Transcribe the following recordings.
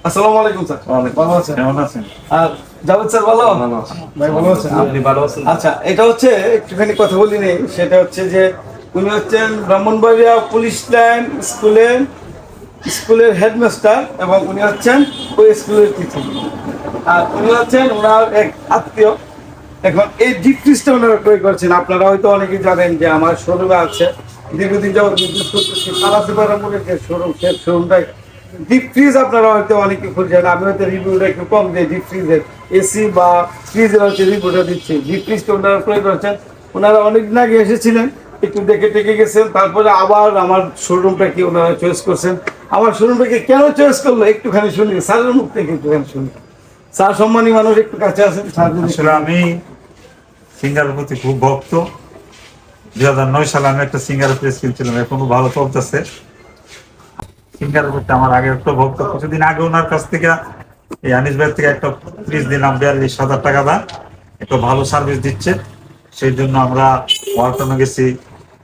আসসালামু আলাইকুম স্যার। ভালো আছেন? কেমন আছেন? আর জাভেদ স্যার ভালো? ভাই ভালো আছেন? আপনি ভালো আছেন? আচ্ছা, এটা হচ্ছে একটুখানি কথা বলি নেই, সেটা হচ্ছে যে উনি হচ্ছেন ব্রাহ্মণবাড়িয়া পুলিশ লাইন স্কুলের হেডমাস্টার এবং উনি হচ্ছেন ওই স্কুলের টিচার। আর উনি হচ্ছেন ওনার এক আত্মীয়। এখন এই ডিপ ফ্রিজটা ওনারা ক্রয় করছেন। আপনারা হয়তো অনেকেই জানেন যে আমার শোরুমে আছে, দীর্ঘদিন যাবত বিজনেস করতেছি পালাসিপাড়ামুড়ের যে শোরুম, সে শোরুমটা ডিপ ফ্রিজ আপনারা হয়তো অনেকে খুঁজছেন। আমি হয়তো রিভিউটা একটু কম দিই ডিপ ফ্রিজের, এসি বা ফ্রিজের হচ্ছে রিভিউটা দিচ্ছি। ডিপ ফ্রিজটা ওনারা ক্রয় করেছেন। ওনারা অনেকদিন আগে এসেছিলেন, একটু দেখে টেকে গেছেন, তারপরে আবার আমার শোরুমটা কি ওনারা চয়েস করছেন। আমার শোরুমটাকে কেন চয়েস করলো একটুখানি শুনি, স্যারের মুখ থেকে একটুখানি শুনি। স্যার সম্মানী মানুষ, একটু কাছে আছেন স্যার। আসলে আমি সিঙ্গারের প্রতি খুব ভক্ত। 2009 সালে আমি একটা সিঙ্গারের প্রেস কিনছিলাম, এখনো ভালো চলতেছে। সিঙ্গারের প্রতি আমার আগে একটা ভক্ত। কিছুদিন আগে ওনার কাছ থেকে এই আনিস ভাই থেকে একটা ফ্রিজ দিলাম 42,000 টাকা দাম। একটা ভালো সার্ভিস দিচ্ছে, সেই জন্য আমরা ওয়ালটনে গেছি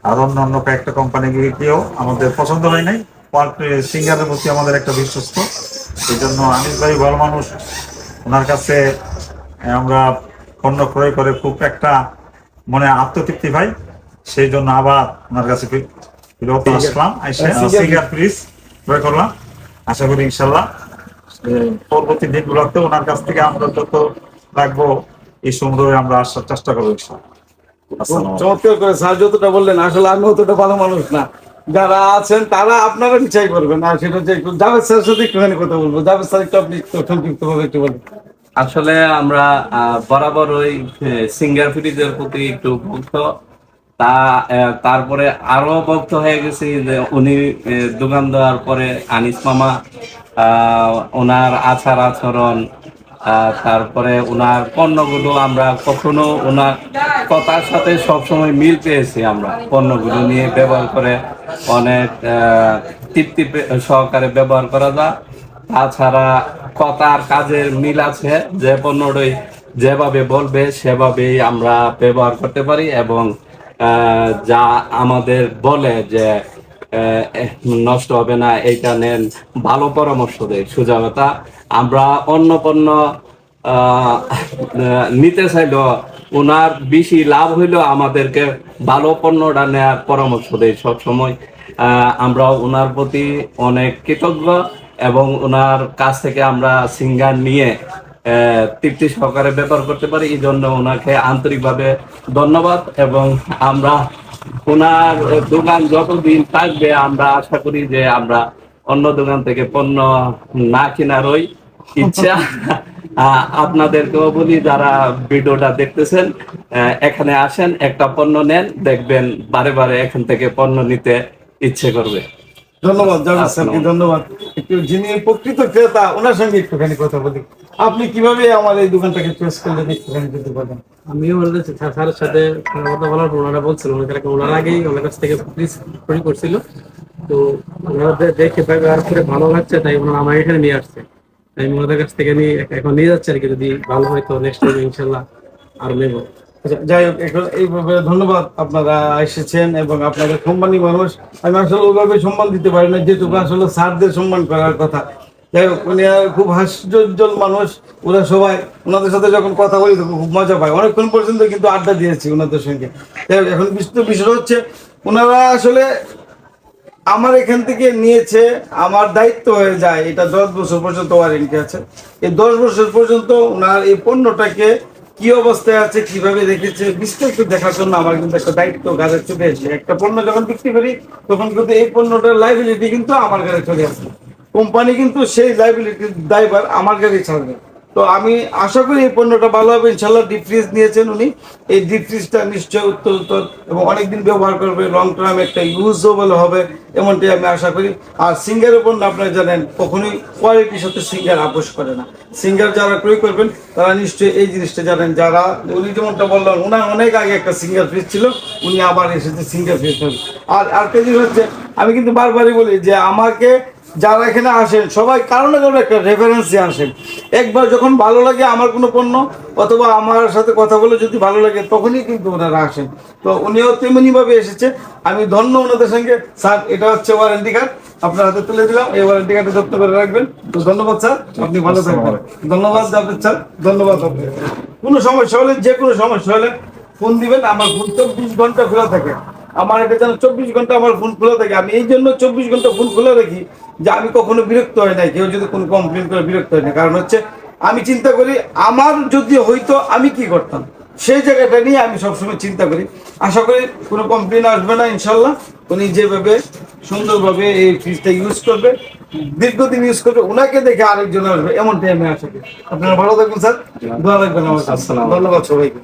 আর অন্য কয়েকটা কোম্পানি গিয়েও আমাদের পছন্দ হয় নাই। সিঙ্গারের প্রতি আমাদের একটা বিশ্বস্ত, সেই জন্য আনিস ভাই ভালো মানুষ। ওনার কাছে আমরা পণ্য ক্রয় করে খুব একটা মনে আত্মতৃপ্তি পাই, সেই জন্য আবার ওনার কাছে ফিরত আসলাম, এসে সিঙ্গার ফ্রিজ ক্রয় করলাম। আশা করি ইনশাল্লাহ পরবর্তী দিনগুলোতে ওনার কাছ থেকে আমরা যত রাখবো এই সংগ্রহে আমরা আসার চেষ্টা করবো ইনশাল্লাহ। চমৎকার করে স্যার যতটা বললেন, আসলে আমি অতটা ভালো মানুষ না। যারা আছেন তারা আপনারা বিচার করবেন। আর সেটা হচ্ছে একটু জাভেদ স্যারের সাথে একটুখানি কথা বলবো। জাভেদ স্যার একটু আপনি সংক্ষিপ্ত ভাবে একটু বলেন। আসলে আমরা বরাবর ওই সিঙ্গার ফ্রিজের প্রতি একটু ভক্ত। তারপরে আরো ভক্ত হয়ে গেছি যে উনি দোকান দেওয়ার পরে আনিস মামা, ওনার আচার আচরণ, তারপরে ওনার পণ্যগুলো আমরা কখনো ওনার কথার সাথে সবসময় মিল পেয়েছি। আমরা পণ্যগুলো নিয়ে ব্যবহার করে অনেক তৃপ্তি সহকারে ব্যবহার করা যায়। তাছাড়া কথার কাজের মিল আছে, যে পণ্যটাই যেভাবে বলবে সেভাবেই আমরা ব্যবহার করতে পারি এবং যা আমাদের বলে যে নষ্ট হবে না, এইটা নেন, ভালো পরামর্শ দেয় সোজা কথা। আমরা অন্য পণ্য নিতে চাইলেও ওনার বেশি লাভ হইলেও আমাদেরকে ভালো পণ্যটা নেওয়ার পরামর্শ দেয় সবসময়। আমরা ওনার প্রতি অনেক কৃতজ্ঞ এবং ওনার কাছ থেকে আমরা সিঙ্গার নিয়ে তৃপ্তি সহকারে ব্যবহার করতে পারি। এই জন্য ওনাকে আন্তরিকভাবে ধন্যবাদ। এবং আমরা ওনার দোকান যতদিন থাকবে আমরা আশা করি যে আমরা অন্য দোকান থেকে পণ্য না কেনারই ইচ্ছা। আপনাদেরকেও বলি, যারা ভিডিওটা দেখতেছেন, এখানে আসেন, একটা পণ্য নেন, দেখবেন বারে বারে এখান থেকে পণ্য নিতে ইচ্ছে করবে। ধন্যবাদ জাভেদ স্যারকে, ধন্যবাদ। একটু যিনি প্রকৃত ক্রেতা ওনার সঙ্গে একটুখানি কথা বলি। আপনি কিভাবে আমার এই দোকানটাকে চয়েস করলেন একটুখানি যদি বলেন। আমিও বলতে স্যারের সাথে কথা বলার পর ওনারা বলছিল ওনার আগেই ওনার কাছ থেকে ফ্রিজ তৈরি করছিল। তো ওনারা দেখে ব্যবহার করে ভালো লাগছে, তাই ওনারা আমার এখানে নিয়ে আসছে। তাই ওনাদের কাছ থেকে নিয়ে এখন নিয়ে যাচ্ছে আর কি। যদি ভালো হয় তো নেক্সট টাইম ইনশাল্লাহ আরো নেবো। যাই হোক, এখন এইভাবে ধন্যবাদ, আপনারা এসেছেন এবং আপনাদের সম্মানী মানুষ। আমি আসলে ওইভাবে সম্মান দিতে পারি না, যেটুকু আসলে স্যারদের সম্মান করার কথা। যাই হোক, উনি খুব হাস্যোজ্জ্বল মানুষ। ওরা সবাই ওনাদের সাথে যখন কথা বলি তখন খুব মজা পায়। অনেকক্ষণ পর্যন্ত কিন্তু আড্ডা দিয়েছি ওনাদের সঙ্গে। যাই হোক, এখন বিষয় হচ্ছে ওনারা আসলে আমার এখান থেকে নিয়েছে, আমার দায়িত্ব হয়ে যায়, এটা 10 বছর পর্যন্ত ওয়ারেন্টি আছে। এই 10 বছর পর্যন্ত ওনার এই পণ্যটাকে কি অবস্থায় আছে, কিভাবে রেখেছে, বিস্তারিত দেখার জন্য আমার কিন্তু একটা দায়িত্ব ঘাড়ে চলে এসে। একটা পণ্য যখন বিক্রি করি তখন কিন্তু এই পণ্যটার লাইবিলিটি কিন্তু আমার ঘাড়ে চলে আসে। কোম্পানি কিন্তু সেই লাইবিলিটির দায়ভার আমার ঘাড়ে ছাড়বে। তো আমি আশা করি এই পণ্যটা ভালো হবে ইনশাল্লাহ। ডিপ ফ্রিজ নিয়েছেন উনি, এই ডিপ ফ্রিজটা নিশ্চয়ই উত্তর এবং অনেকদিন ব্যবহার করবে, লং টার্ম একটা ইউজেবল হবে, এমনটাই আমি আশা করি। আর সিঙ্গারের পণ্য আপনারা জানেন কখনোই কোয়ালিটির সাথে সিঙ্গার আপোষ করে না। সিঙ্গার যারা ক্রয় করবেন তারা নিশ্চয়ই এই জিনিসটা জানেন। যারা উনি যেমনটা বললেন, ওনার অনেক আগে একটা সিঙ্গার ফ্রিজ ছিল, উনি আবার এসেছে সিঙ্গার ফ্রিজ। আর আরেকটা জিনিস হচ্ছে, আমি কিন্তু বারবারই বলি যে আমাকে যারা এখানে আসেন সবাই কারো না কারো একটা রেফারেন্সে আসেন। একবার যখন ভালো লাগে আমার কোনো পণ্য অথবা আমার সাথে কথা বলে যদি ভালো লাগে তখনই কিন্তু ওনারা আসেন। তো উনিও তেমনিভাবে এসেছে, আমি ধন্য ওনাদের সঙ্গে। স্যার এটা হচ্ছে ওয়ারেন্টি কার্ড, আপনার হাতে তুলে দিলাম, এই ওয়ারেন্টি কার্ডে যত্ন করে রাখবেন। তো ধন্যবাদ স্যার, আপনি ভালো থাকবেন। ধন্যবাদ জাভেদ স্যার, ধন্যবাদ আপনাকে। কোনো সমস্যা হলে, যে কোনো সমস্যা হলে ফোন দিবেন, আমার ফোন 24 ঘন্টা খোলা থাকে। আমার এটা যেন 24 ঘন্টা আমার ফোন খোলা থাকে। আমি এই জন্য 24 ঘন্টা ফোন খোলা রাখি যে আমি কখনো বিরক্ত হয় নাই, কেউ যদি কোনো কমপ্লেন করে বিরক্ত হয় না। কারণ হচ্ছে আমি চিন্তা করি আমার যদি হইতো আমি কি করতাম, সেই জায়গাটা নিয়ে আমি সবসময় চিন্তা করি। আশা করি কোনো কমপ্লেন আসবে না ইনশাল্লাহ। উনি যেভাবে সুন্দরভাবে এই ফ্রিজটা ইউজ করবে, দীর্ঘদিন ইউজ করবে, ওনাকে দেখে আরেকজন আসবে, এমনটাই আমি আশা করি। আপনারা ভালো থাকবেন স্যার, দোয়া রাখবেন আমার। আসসালামু আলাইকুম। ধন্যবাদ সবাইকে।